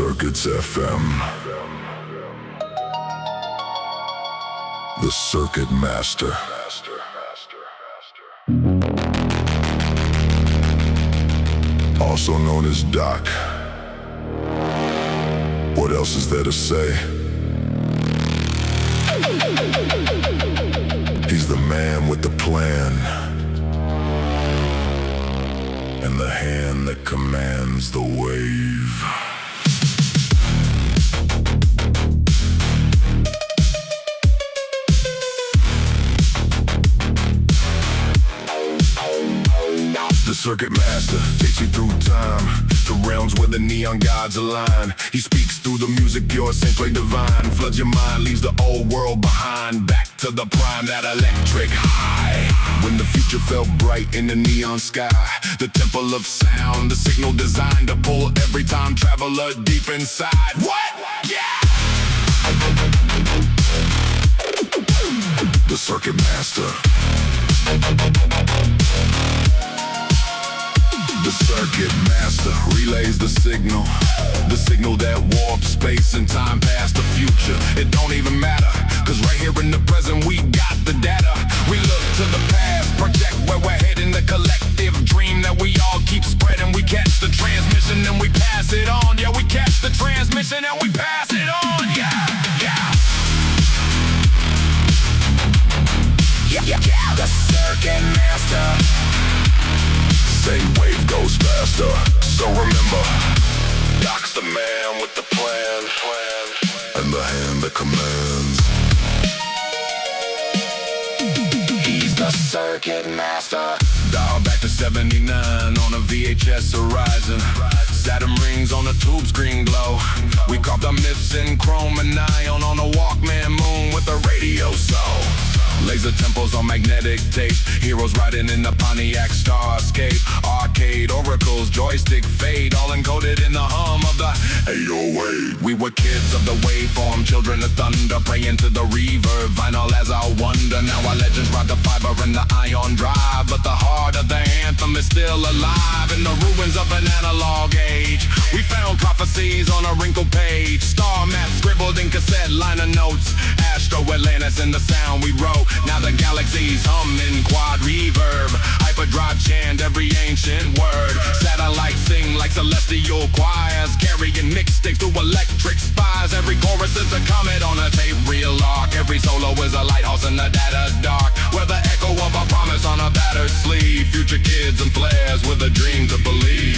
CircuitsFM, the Circuit Master. Also known as Doc. What else is there to say? He's the man with the plan, and the hand that commands the wave. The Circuit Master takes you through time, the realms where the neon gods align. He speaks through the music, pure Synthwave divine. Floods your mind, leaves the old world behind. Back to the prime, that electric high. When the future felt bright in the neon sky, the temple of sound, the signal designed to pull every time traveler deep inside. What? Yeah! The Circuit Master. The Circuit Master relays the signal that warps space and time past the future. It don't even matter, cause right here in the present we got the data. We look to the past, project where we're heading, the collective dream that we all keep spreading. We catch the transmission and we pass it on. Yeah, we catch the transmission and we pass it on. Yeah, yeah. Yeah, yeah, yeah. The Circuit Master. Same wave goes faster, so remember, Doc's the man with the plan, and the hand that commands. He's the Circuit Master. Dial back to 79 on a VHS horizon. Saturn rings on a tube screen glow. We carved our myths in chrome and ion on a Walkman moon with a radio soul. Laser temples on magnetic tape, heroes riding in the Pontiac Starscape. Arcade oracles, joystick fade, all encoded in the hum of the 808. We were kids of the waveform, children of thunder, praying to the reverb. Vinyl as our wonder, now our legends ride the fiber and the ion drive. But the heart of the anthem is still alive in the ruins of an analog age. We found prophecies on a wrinkled page, star maps scribbled in cassette liner notes. Astro Atlantis and the sound we wrote. Now the galaxies hum in quad reverb. Hyperdrive chant every ancient word. Satellites sing like celestial choirs, carrying mixtapes through electric spires. Every chorus is a comet on a tape reel arc. Every solo is a lighthouse in the data dark. We're the echo of a promise on a battered sleeve. Future kids and flares with a dream to believe.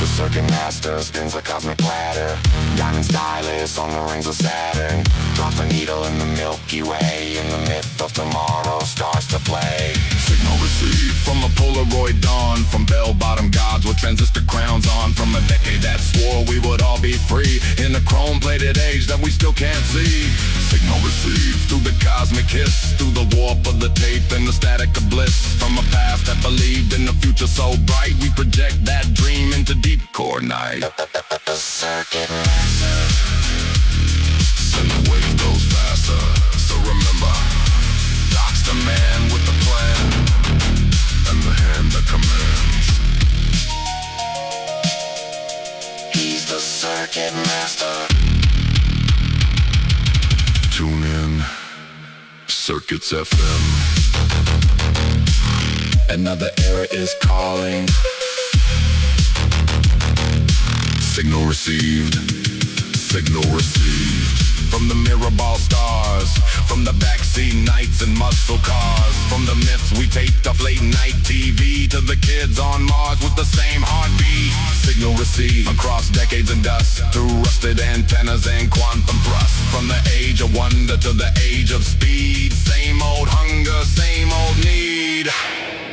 The Circuit Master spins a cosmic platter. Diamond stylus on the rings of Saturn. Drop the needle in the Milky Way, and the myth of tomorrow starts to play. Signal received from a Polaroid dawn, from bell-bottom gods with transistor crowns on. From a decade that swore we would all be free, in a chrome-plated age that we still can't see. Signal received through the cosmic hiss, through the warp of the tape and the static of bliss. From a past that believed in a future so bright, we project that dream into deep core night. The Circuit Master. Synthwave goes faster, so remember, Doc's the man with the plan, and the hand that commands. He's the Circuit Master. Tune in, CircuitsFM. Another era is calling. Signal received, signal received. From the mirror ball stars, from the backseat nights and muscle cars. From the myths we taped off late night TV, to the kids on Mars with the same heartbeat. Signal received across decades and dust, through rusted antennas and quantum thrust. From the age of wonder to the age of speed. Same old hunger, same old need.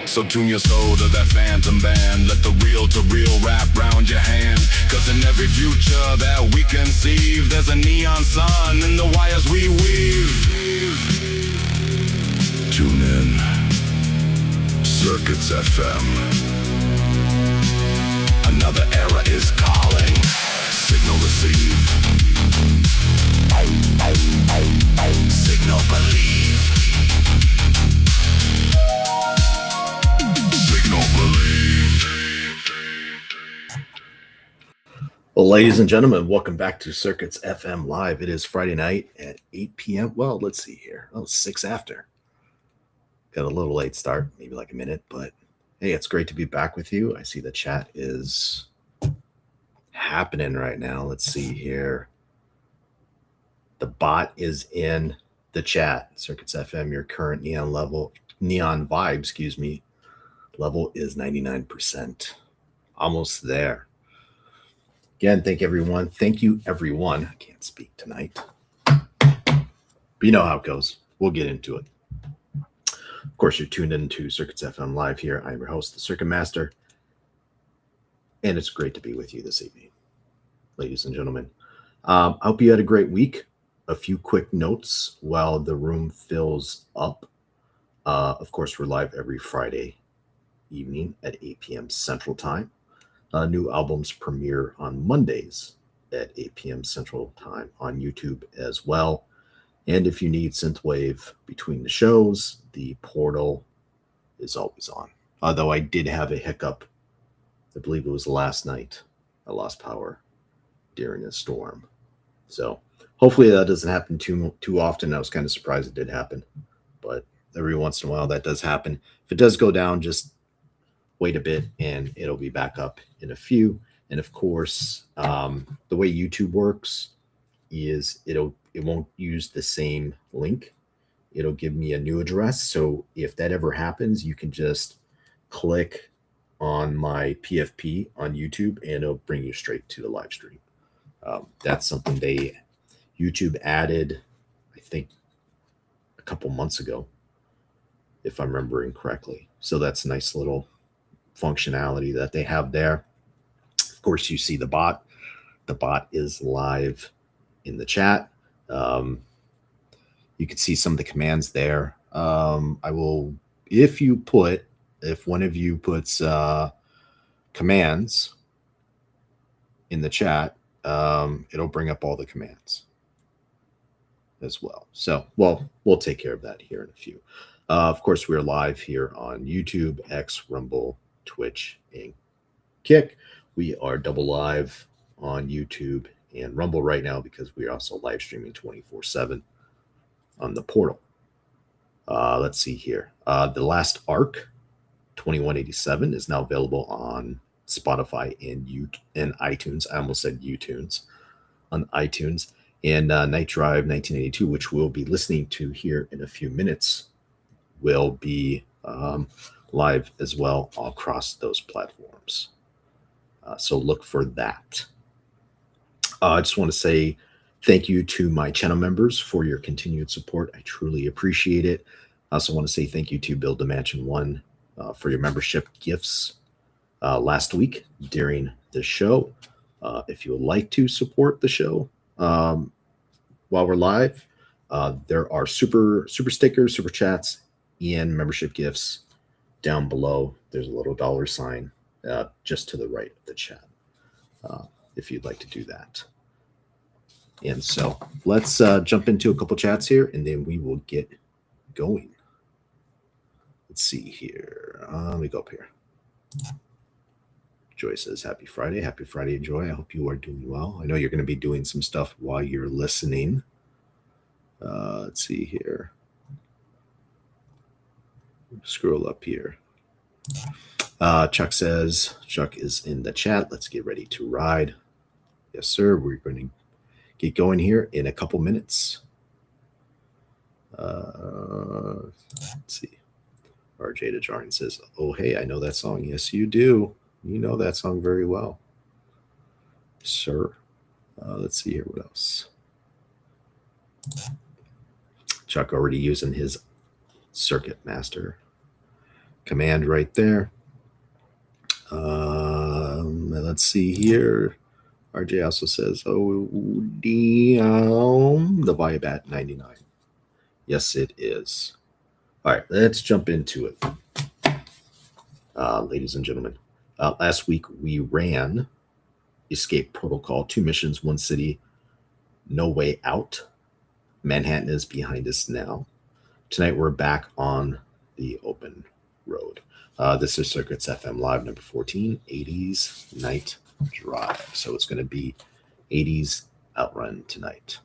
So tune your soul to that phantom band. Let the reel-to-reel wrap round your hand. Cause in every future that we conceive, there's a neon sun in the wires we weave. Tune in, CircuitsFM. Another era is calling. Signal received. Signal believe. Well, ladies and gentlemen, welcome back to Circuits FM Live. It is Friday night at 8 p.m. Well, let's see here. Oh, 6 after. Got a little late start, maybe like a minute, but hey, it's great to be back with you. I see the chat is happening right now. Let's see here. The bot is in the chat. Circuits FM, your current neon vibe, level is 99%. Almost there. Again, thank you, everyone. I can't speak tonight. But you know how it goes. We'll get into it. Of course, you're tuned into Circuits FM Live here. I'm your host, the Circuit Master. And it's great to be with you this evening, ladies and gentlemen. I hope you had a great week. A few quick notes while the room fills up. Of course, we're live every Friday evening at 8 p.m. Central Time. New albums premiere on Mondays at 8 p.m. Central Time on YouTube as well. And if you need Synthwave between the shows, the portal is always on. Although I did have a hiccup, I believe it was last night. I lost power during a storm. So hopefully that doesn't happen too often. I was kind of surprised it did happen. But every once in a while that does happen. If it does go down, just wait a bit and it'll be back up in a few. And of course, the way YouTube works is it won't use the same link. It'll give me a new address. So if that ever happens, you can just click on my PFP on YouTube and it'll bring you straight to the live stream. That's something YouTube added, I think, a couple months ago, if I'm remembering correctly. So that's a nice little functionality that they have there. Of course, you see the bot. The bot is live in the chat. You can see some of the commands there. If one of you puts commands in the chat, it'll bring up all the commands as well. So, we'll take care of that here in a few. Of course, we're live here on YouTube, X, Rumble, Twitch, and Kick. We are double live on YouTube and Rumble right now because we are also live streaming 24/7 on the portal. Let's see here. The Last Arc 2187 is now available on Spotify and iTunes. I almost said YouTunes. On iTunes. And Night Drive 1982, which we'll be listening to here in a few minutes, will be live as well across those platforms. So look for that. I just want to say thank you to my channel members for your continued support. I truly appreciate it. I also want to say thank you to Build a Mansion 1 for your membership gifts last week during the show. If you would like to support the show while we're live, there are super stickers, super chats, and membership gifts down below. There's a little $sign just to the right of the chat if you'd like to do that. And so let's jump into a couple chats here and then we will get going. Let's see here. Let me go up here. Joy says, happy Friday. Happy Friday, Joy. I hope you are doing well. I know you're going to be doing some stuff while you're listening. Let's see here. Scroll up here. Chuck says, Chuck is in the chat. Let's get ready to ride. Yes, sir. We're going to get going here in a couple minutes. Let's see. RJ DeJarn says, oh, hey, I know that song. Yes, you do. You know that song very well, sir. Let's see here. What else? Chuck already using his Circuit Master command right there. Let's see here. RJ also says, oh, damn, the vibe at 99. Yes, it is. All right, let's jump into it. Ladies and gentlemen, last week we ran Escape Protocol, 2 missions, 1 city, no way out. Manhattan is behind us now. Tonight we're back on the open road. This is Circuits FM Live number 14, 80s Night Drive. So it's going to be 80s Outrun tonight.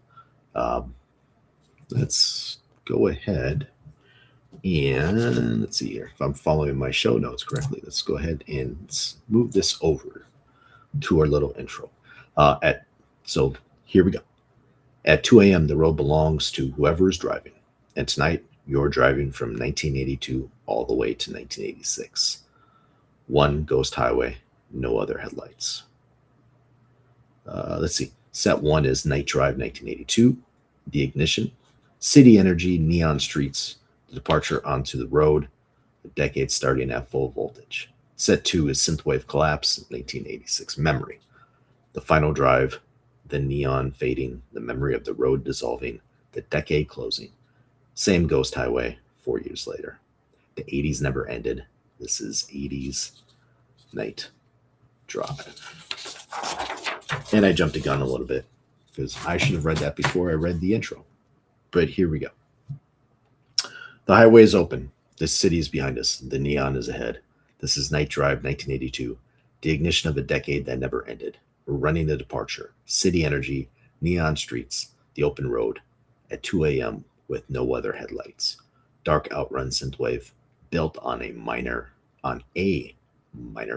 Let's go ahead and let's see here. If I'm following my show notes correctly, let's go ahead and move this over to our little intro. So here we go. At 2 a.m., the road belongs to whoever is driving. And tonight, you're driving from 1982 all the way to 1986. One ghost highway, no other headlights. Let's see. Set 1 is Night Drive 1982, the ignition, city energy, neon streets, the departure onto the road, the decade starting at full voltage. Set 2 is Synthwave Collapse 1986, memory, the final drive, the neon fading, the memory of the road dissolving, the decade closing. Same ghost highway 4 years later. The 80s never ended. This is 80s Night Drive. And I jumped the gun a little bit because I should have read that before I read the intro. But here we go. The highway is open. The city is behind us. The neon is ahead. This is Night Drive 1982, the ignition of a decade that never ended. We're running the departure. City energy, neon streets, the open road at 2 a.m. with no other headlights. Dark Outrun Synthwave built on a minor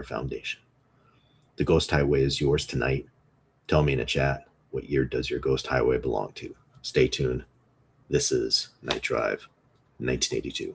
foundation. The ghost highway is yours tonight. Tell me in a chat, what year does your ghost highway belong to? Stay tuned. This is Night Drive 1982.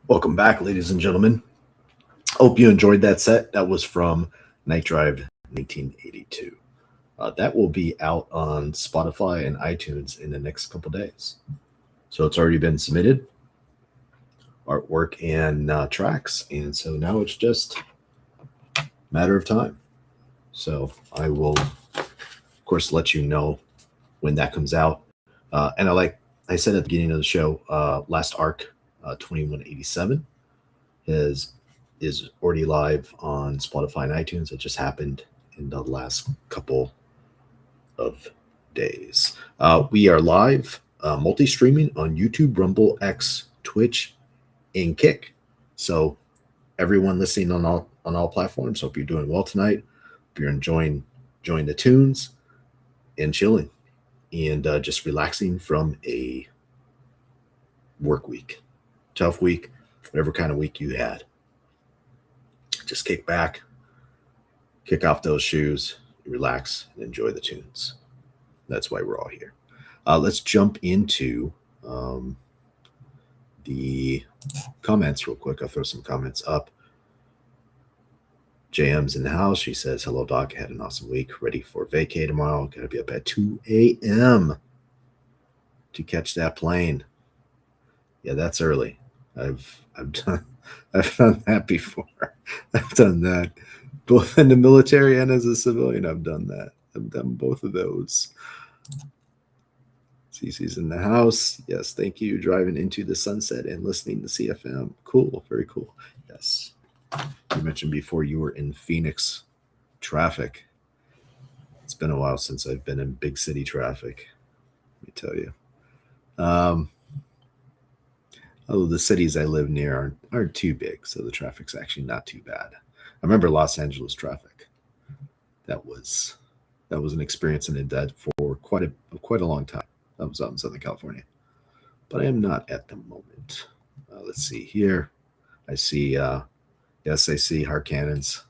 Welcome back, ladies and gentlemen. Hope you enjoyed that set. That was from Night Drive 1982. That will be out on Spotify and iTunes in the next couple days. So it's already been submitted, artwork and tracks. And so now it's just a matter of time. So I will, of course, let you know when that comes out. And like I said at the beginning of the show, Last Arc 2187 is already live on Spotify and iTunes. It just happened in the last couple of days. We are live, multi-streaming on YouTube, Rumble, X, Twitch, and Kick. So everyone listening on all platforms, hope you're doing well tonight. Hope you're enjoying the tunes and chilling and just relaxing from a work week, tough week, whatever kind of week you had. Just kick back, kick off those shoes, relax, and enjoy the tunes. That's why we're all here. Let's jump into the comments real quick. I'll throw some comments up. JM's in the house. She says, hello, Doc. Had an awesome week. Ready for vacay tomorrow. Got to be up at 2 a.m. to catch that plane. Yeah, that's early. I've done that before. I've done that both in the military and as a civilian. I've done that. I've done both of those. Cece's in the house. Yes, thank you. Driving into the sunset and listening to CFM. Cool, very cool. Yes. You mentioned before you were in Phoenix traffic. It's been a while since I've been in big city traffic. Let me tell you. Although the cities I live near aren't too big, so the traffic's actually not too bad. I remember Los Angeles traffic. That was an experience and in that for quite a long time. I was out in Southern California, but I am not at the moment. Let's see here. I see. Yes, I see heart cannons.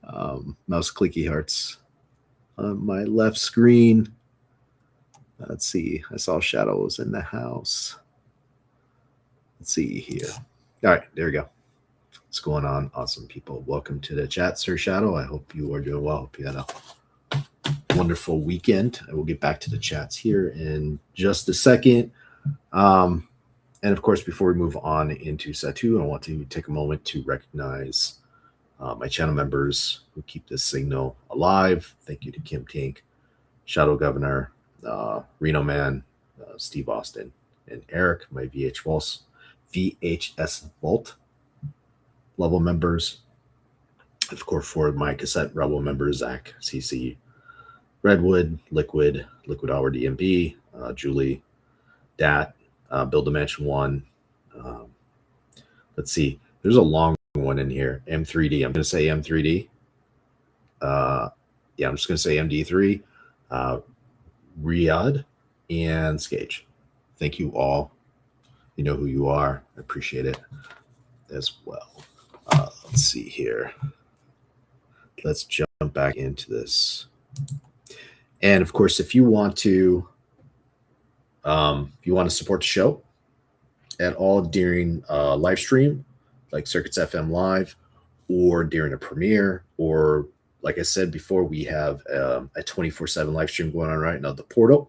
Mouse clicky hearts on my left screen. Let's see. I saw shadows in the house. Let's see here. All right, there we go. What's going on? Awesome people. Welcome to the chat, Sir Shadow. I hope you are doing well. Hope you had a wonderful weekend. I will get back to the chats here in just a second. And of course, before we move on into set 2, I want to take a moment to recognize my channel members who keep this signal alive. Thank you to Kim Tink, Shadow Governor, Reno Man, Steve Austin, and Eric, my VHS Vault level members. Of course, for my Cassette Rebel members, Zach, CC, Redwood, Liquid Hour DMB, Julie, Dat, Build Dimension 1. Let's see. There's a long one in here. M3D. I'm going to say M3D. Yeah, I'm just going to say MD3. Riyadh and Skage. Thank you all. You know who you are. I appreciate it as well. Let's see here. Let's jump back into this. And of course, if you want to support the show at all during a live stream, like CircuitsFM Live, or during a premiere, or like I said before, we have a 24/7 live stream going on right now, the portal.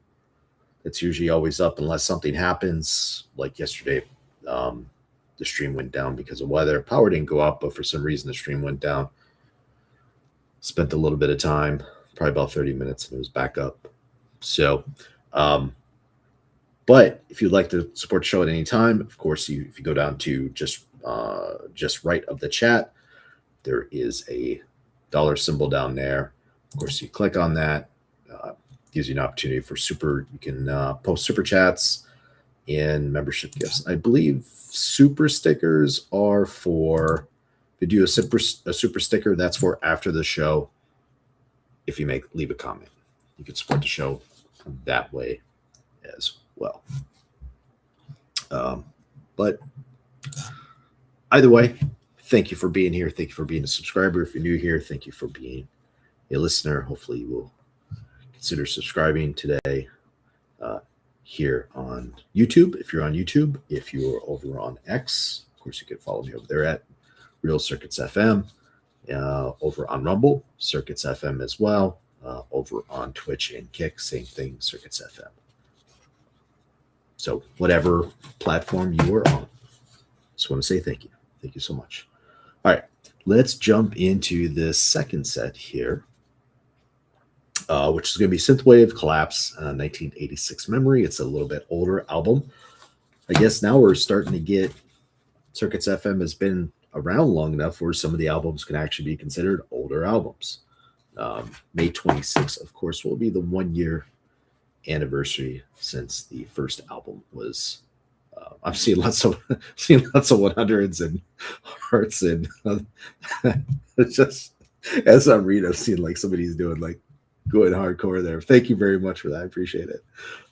It's usually always up unless something happens. Like yesterday, the stream went down because of weather. Power didn't go up, but for some reason the stream went down. Spent a little bit of time, probably about 30 minutes, and it was back up. So, but if you'd like to support the show at any time, of course, if you go down to just right of the chat, there is a dollar symbol down there. Of course, you click on that. Gives you an opportunity for you can post super chats and membership gifts. I believe super stickers are for, if you do a super sticker, that's for after the show. If you leave a comment, you can support the show that way as well. But either way, thank you for being here. Thank you for being a subscriber. If you're new here, thank you for being a listener. Hopefully you will consider subscribing today. here on YouTube. If you're on YouTube, if you're over on X, of course, you can follow me over there at Real Circuits FM. Over on Rumble, Circuits FM as well. Over on Twitch and Kick, same thing, Circuits FM. So whatever platform you are on, just want to say thank you. Thank you so much. All right, let's jump into this second set here, which is going to be Synthwave Collapse, 1986 memory. It's a little bit older album. I guess now we're starting to get, Circuits FM has been around long enough where some of the albums can actually be considered older albums. May 26th, of course, will be the 1 year anniversary since the first album was. I'm seeing lots of 100s and hearts, and it's just as I'm reading, I'm seeing like somebody's doing like going hardcore there. Thank you very much for that. I appreciate it.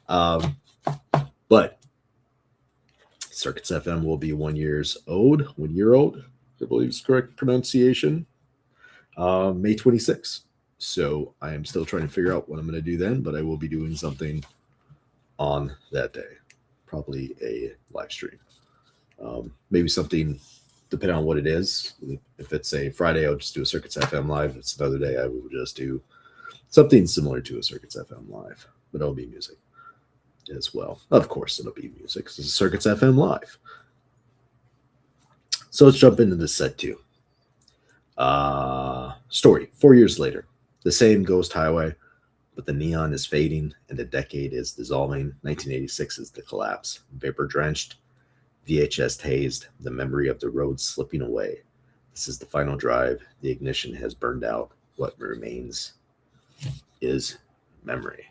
But Circuits FM will be 1 year old. I believe is correct pronunciation. May 26th. So I am still trying to figure out what I'm going to do then, but I will be doing something on that day. Probably a live stream. Maybe something, depending on what it is. If it's a Friday, I'll just do a Circuits FM live. If it's another day, I will just do something similar to a Circuits FM live, but it'll be music as well. Of course, it'll be music because it's a Circuits FM live. So let's jump into this set too. Story, 4 years later. The same ghost highway, but the neon is fading and the decade is dissolving. 1986 is the collapse. Vapor drenched, VHS hazed, the memory of the road slipping away. This is the final drive. The ignition has burned out. What remains is memory.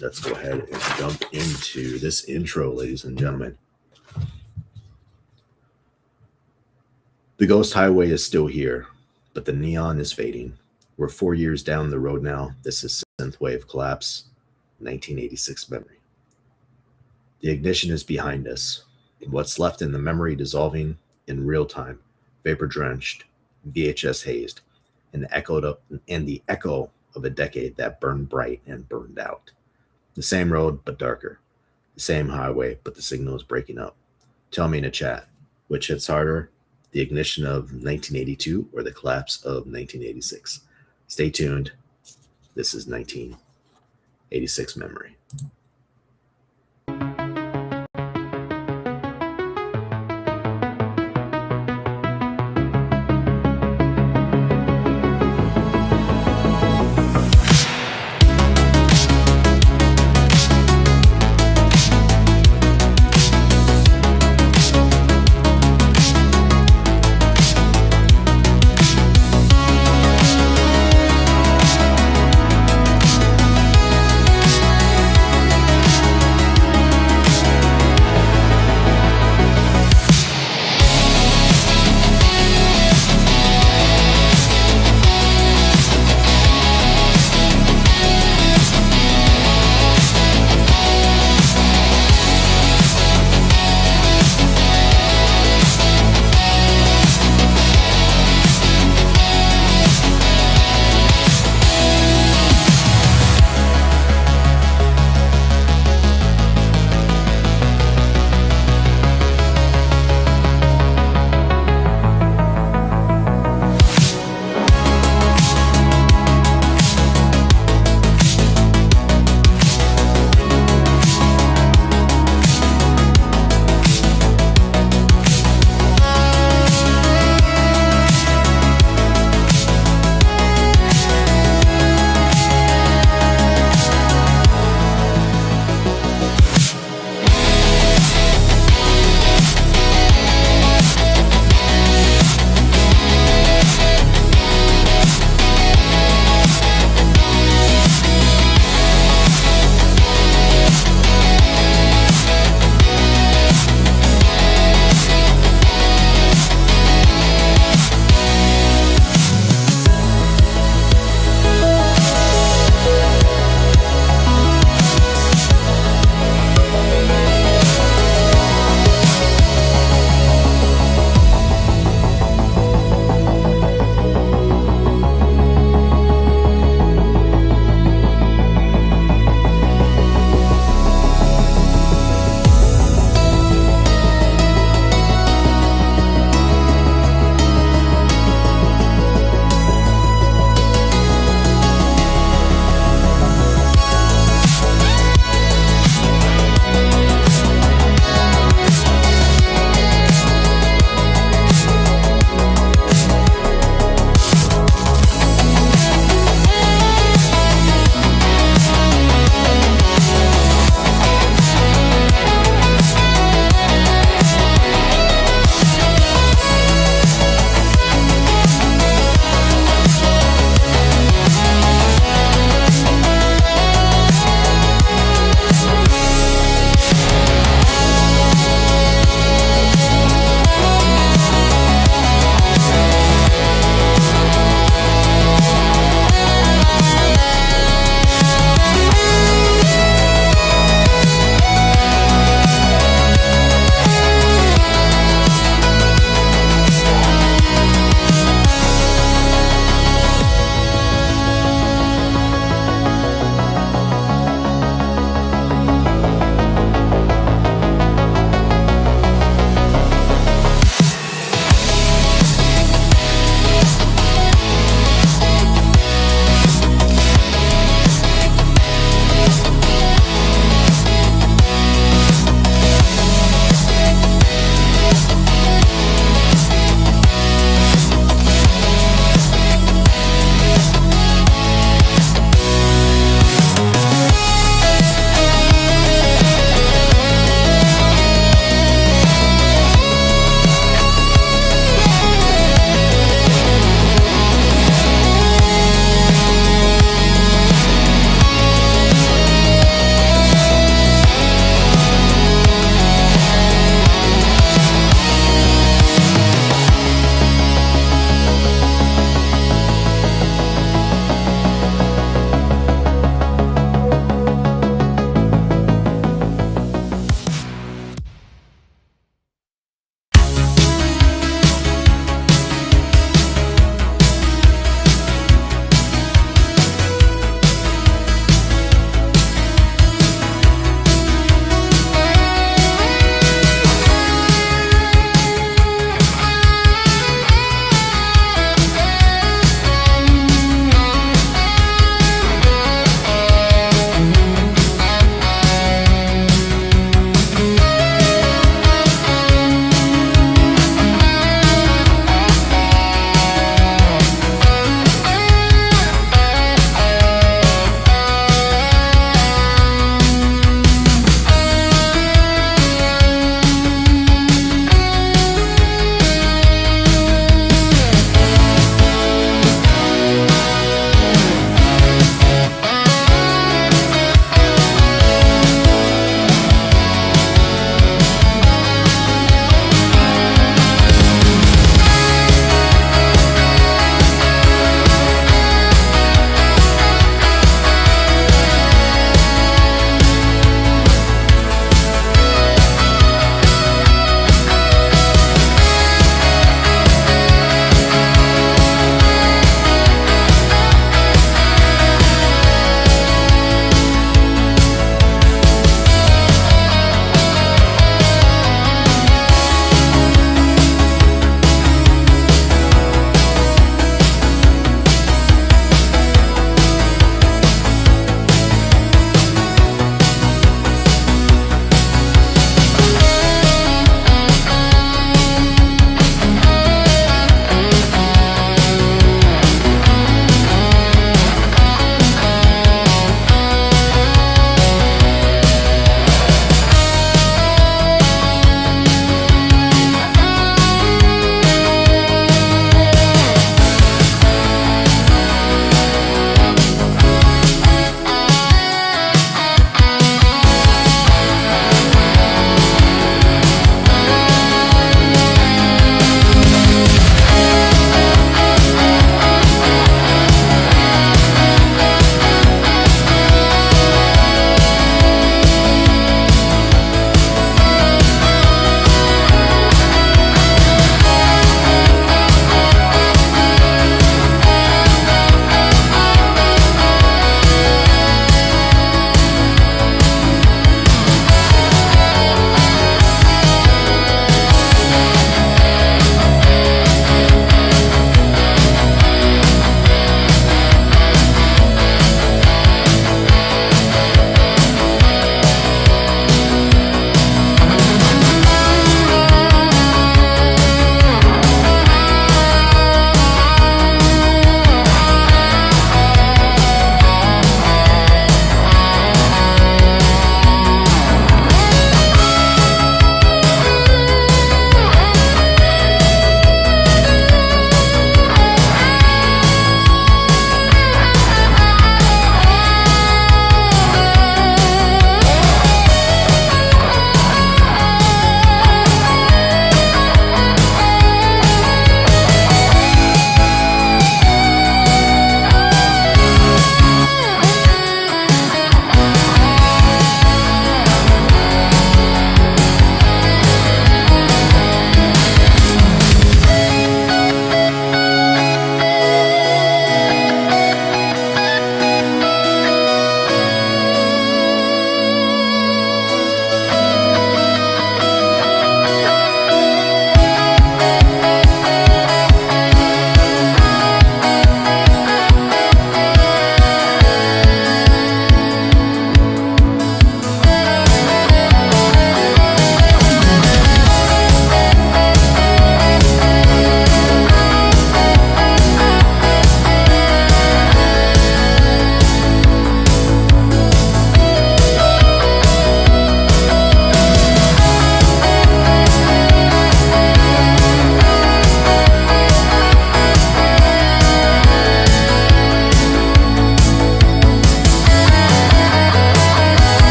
Let's go ahead and jump into this intro, ladies and gentlemen. The ghost highway is still here, but the neon is fading. We're 4 years down the road now. This is Synthwave Collapse, 1986 memory. The ignition is behind us. What's left in the memory dissolving in real time, vapor drenched, VHS hazed, and the echo of a decade that burned bright and burned out. The same road, but darker. The same highway, but the signal is breaking up. Tell me in a chat, which hits harder? The ignition of 1982 or the collapse of 1986. Stay tuned. This is 1986 memory.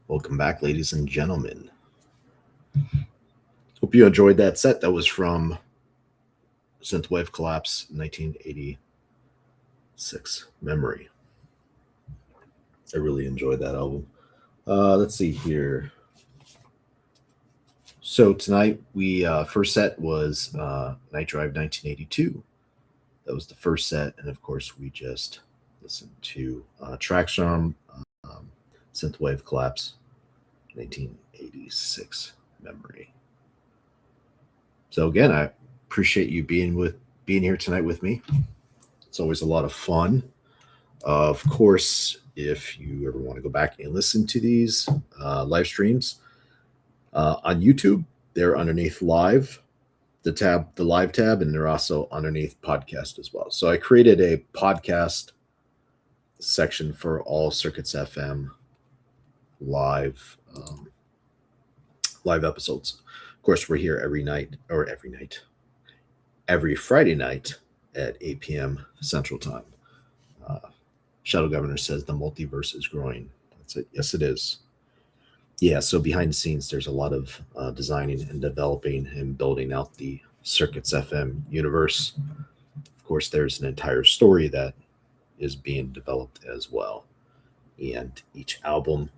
Welcome back, ladies and gentlemen. Hope you enjoyed that set. That was from Synthwave Collapse 1986 Memory. I really enjoyed that album. Let's see here. So tonight we first set was Night Drive 1982. That was the first set, and of course we just listened to tracks from Synthwave Collapse 1986 Memory. So again, I appreciate you being here tonight with me. It's always a lot of fun. Of course, if you ever want to go back and listen to these live streams on YouTube, they're underneath live, the live tab, and they're also underneath podcast as well. So I created a podcast section for all CircuitsFM live episodes. Of course, we're here every Friday night at 8 p.m. Central Time. Shadow Governor says the multiverse is growing. That's it. Yes, it is. Yeah, so behind the scenes, there's a lot of designing and developing and building out the CircuitsFM universe. Of course, there's an entire story that is being developed as well. And each album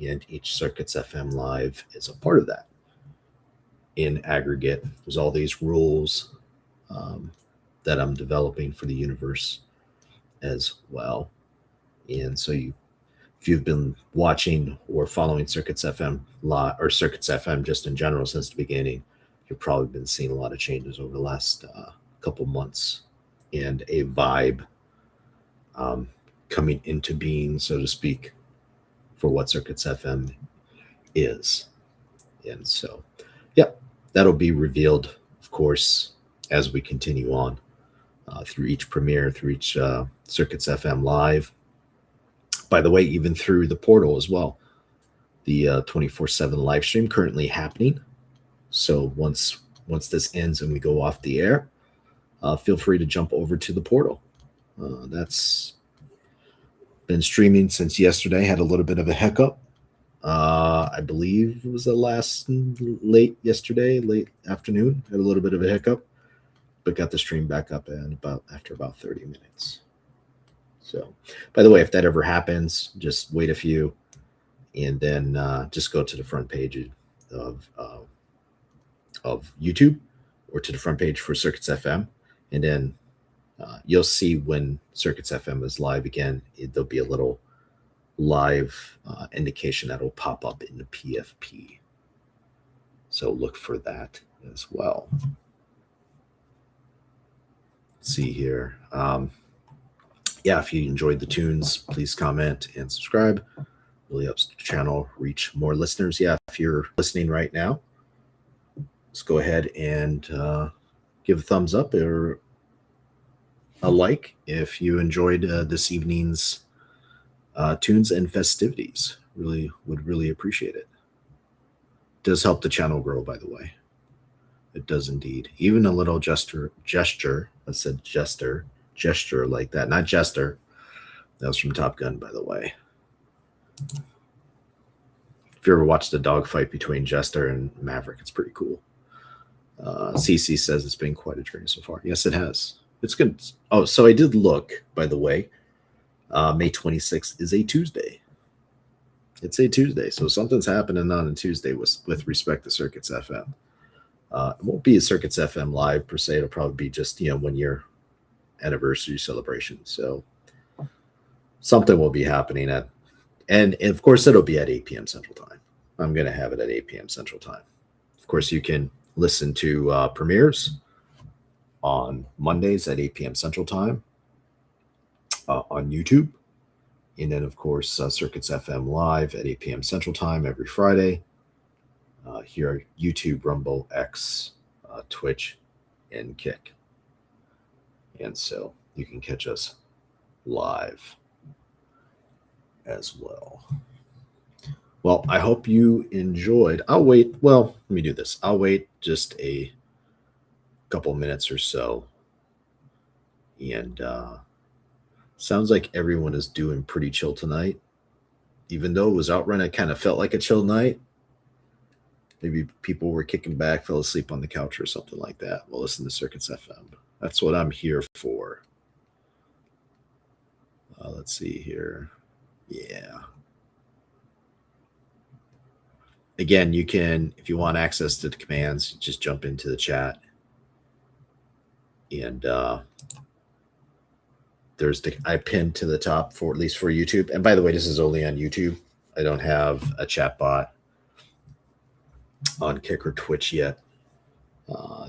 and each CircuitsFM live is a part of that. In aggregate, there's all these rules that I'm developing for the universe as well. And so if you've been watching or following CircuitsFM or CircuitsFM just in general since the beginning, you've probably been seeing a lot of changes over the last couple months and a vibe coming into being, so to speak, for what CircuitsFM is. And so, that'll be revealed, of course, as we continue on through each premiere, through each CircuitsFM live. By the way, even through the portal as well. The 24/7 live stream currently happening. So once this ends and we go off the air, feel free to jump over to the portal. That's been streaming since yesterday. Had a little bit of a hiccup. I believe it was late afternoon. Had a little bit of a hiccup, but got the stream back up after about 30 minutes. So, by the way, if that ever happens, just wait a few, and then just go to the front page of YouTube or to the front page for CircuitsFM, and then you'll see when CircuitsFM is live again. There'll be a little live indication that will pop up in the PFP. So look for that as well. Let's see here. If you enjoyed the tunes, please comment and subscribe. Really helps the channel reach more listeners. Yeah, if you're listening right now, just go ahead and give a thumbs up or a like if you enjoyed this evening's tunes and festivities. Would really appreciate it. Does help the channel grow, by the way. It does indeed. Even a little gesture. I said gesture like that, not jester. That was from Top Gun, by the way. If you ever watched the dogfight between Jester and Maverick, it's pretty cool. CC says it's been quite a journey so far. Yes, it has. It's good. Oh, so I did look, by the way. May 26th is a Tuesday. It's a Tuesday, so something's happening on a Tuesday with respect to CircuitsFM. It won't be a CircuitsFM live per se. It'll probably be just 1 year anniversary celebration. So something will be happening and of course it'll be at 8 p.m. Central Time. I'm going to have it at 8 p.m. Central Time. Of course, you can listen to premieres on Mondays at 8 p.m. Central Time on YouTube. And then, of course, CircuitsFM live at 8 p.m. Central Time every Friday. Here, YouTube, Rumble, X, Twitch, and Kick. And so you can catch us live as well. Well, I hope you enjoyed. Let me do this. I'll wait just a couple minutes or so. And sounds like everyone is doing pretty chill tonight. even though it was Outrun, it kind of felt like a chill night. Maybe people were kicking back, fell asleep on the couch or something like that. Well, listen to Circuits FM. That's what I'm here for. Let's see here. Yeah. Again, you can, if you want access to the commands, just jump into the chat. And I pinned to the top for, at least for YouTube. And by the way, this is only on YouTube. I don't have a chat bot on Kick or Twitch yet.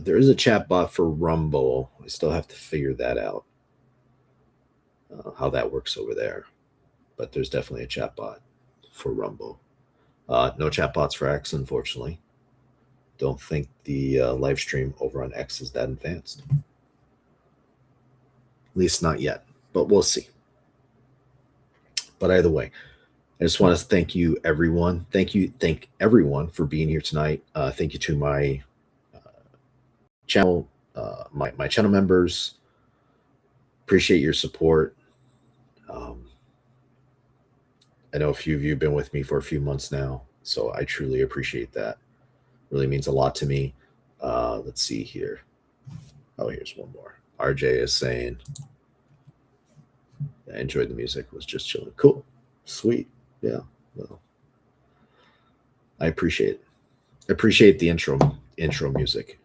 There is a chat bot for Rumble. I still have to figure that out, how that works over there. But there's definitely a chat bot for Rumble. No chat bots for X, unfortunately. Don't think the live stream over on X is that advanced. At least not yet, but we'll see. But either way, I just want to thank you, everyone. Thank everyone for being here tonight. Thank you to my channel, my channel members. Appreciate your support. I know a few of you have been with me for a few months now, so I truly appreciate that. Really means a lot to me. Let's see here. Oh, here's one more. RJ is saying, I enjoyed the music. Was just chilling. Cool. Sweet. Yeah. Well, I appreciate it. I appreciate the intro music.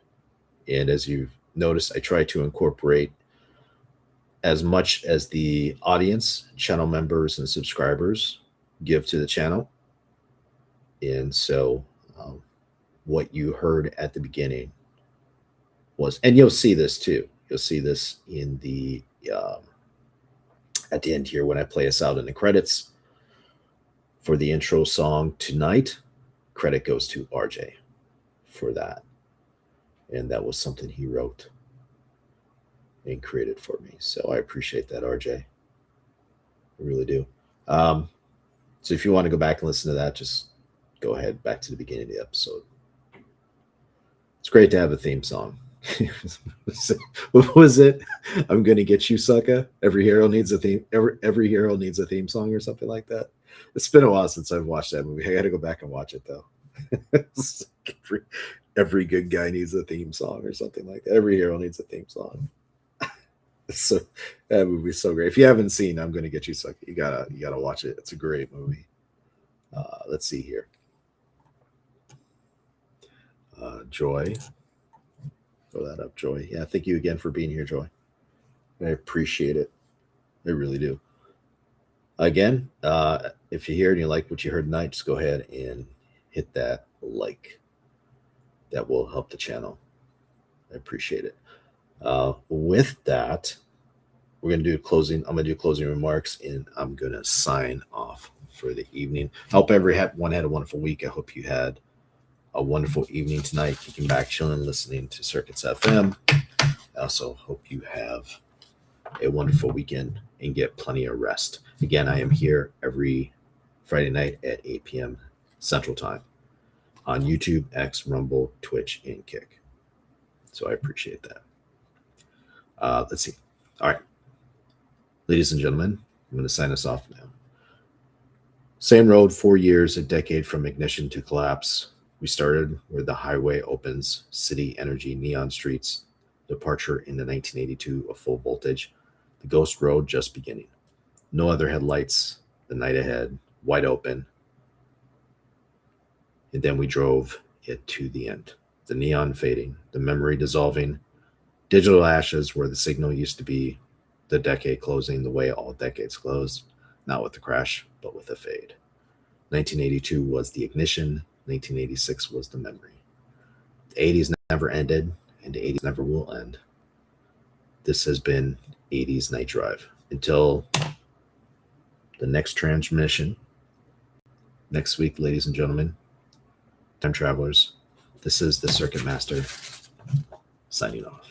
And as you've noticed, I try to incorporate as much as the audience, channel members, and subscribers give to the channel. And so what you heard at the beginning was, and you'll see this too. You'll see this in the at the end here when I play us out in the credits for the intro song tonight. Credit goes to RJ for that. And that was something he wrote and created for me. So I appreciate that, RJ. I really do. So if you want to go back and listen to that, just go ahead back to the beginning of the episode. It's great to have a theme song. What was it? I'm gonna get you, sucker. Every hero needs a theme. Every hero needs a theme song, or something like that. It's been a while since I've watched that movie. I got to go back and watch it though. Every good guy needs a theme song, or something like that. Every hero needs a theme song. So that movie's so great. If you haven't seen I'm Gonna Get You, Sucker, you gotta watch it. It's a great movie. Let's see here. Joy. Throw that up, Joy. Yeah, thank you again for being here, Joy. I appreciate it. I really do. Again, if you're here and you like what you heard tonight, just go ahead and hit that like. That will help the channel. I appreciate it. With that, we're going to do closing. I'm going to do closing remarks, and I'm going to sign off for the evening. I hope everyone had a wonderful week. I hope you had a wonderful evening tonight, kicking back, chilling, listening to Circuits FM. I also hope you have a wonderful weekend and get plenty of rest. Again, I am here every Friday night at 8 p.m. Central Time on YouTube, X, Rumble, Twitch, and Kick. So I appreciate that. Let's see. All right. Ladies and gentlemen, I'm going to sign us off now. Same road, 4 years, a decade from ignition to collapse. We started where the highway opens, city energy, neon streets, departure into 1982 of full voltage, the ghost road just beginning. No other headlights, the night ahead, wide open. And then we drove it to the end. The neon fading, the memory dissolving, digital ashes where the signal used to be, the decade closing the way all decades close, not with the crash, but with a fade. 1982 was the ignition, 1986 was the memory. The 80s never ended, and the 80s never will end. This has been 80s Night Drive. Until the next transmission, next week, ladies and gentlemen, time travelers, this is the Circuit Master signing off.